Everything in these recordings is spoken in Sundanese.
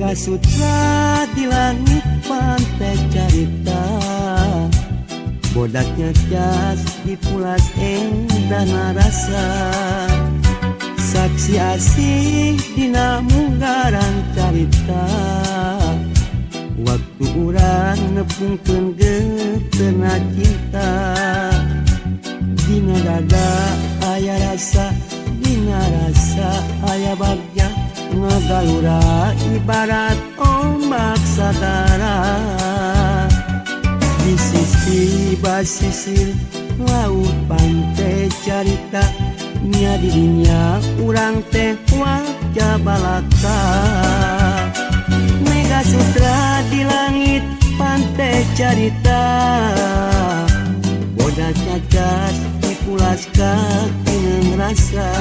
Mega Sutra di langit pantai carita, bodaknya cas di pulas endah narasa, saksi asih dina munggaran carita, waktu urang nepungkeun geuteuna cinta, dina dada aya rasa, dina rasa aya bagja, ngagalura ibarat ombak sadara, di sisi basisir laut pantai carita, nya dirinya urang teh wajah balaka. Mega Sutra di langit pantai carita, bodas cacat di pulas kaki ngerasa,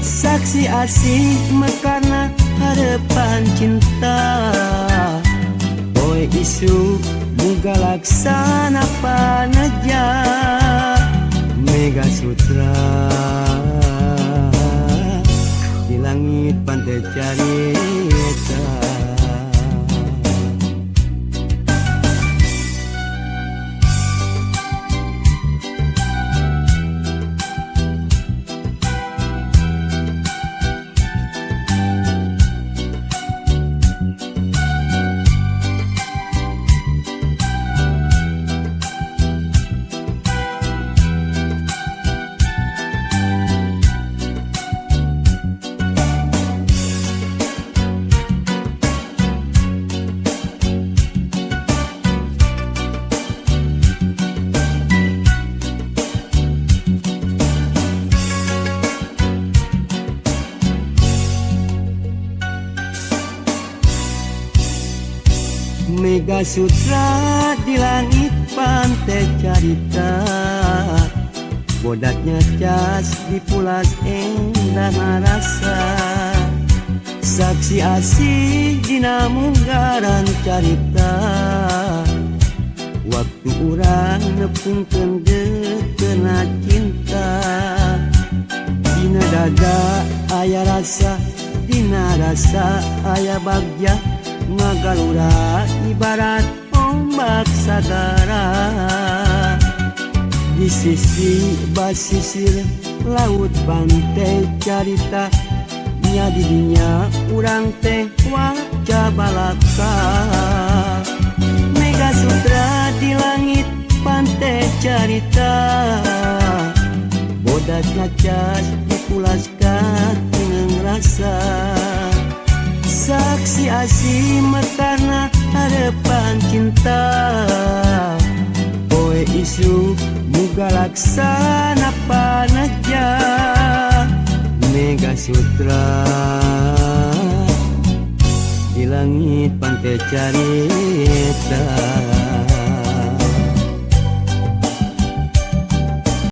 saksi asih mekarna harapan cinta, poe isu muga laksana paneja. Mega Sutra di langit pantai carita. Mega Sutra di langit pantai carita, bodaknya cas di pulas endah narasa, saksi asih dina munggaran carita, waktu urang nepungkeun geuteuna cinta, dina dada aya rasa, dina rasa aya bagja, ngagalura ibarat ombak sagara, di sisi basisir laut pantai carita, nya dirinya urang teh wajah balaka. Mega Sutra di langit pantai carita, bodas ngacas di pulas kaki ngerasa, saksi asih mekarna harapan cinta, poe isu muga laksana paneja. Mega Sutra di langit pantai carita.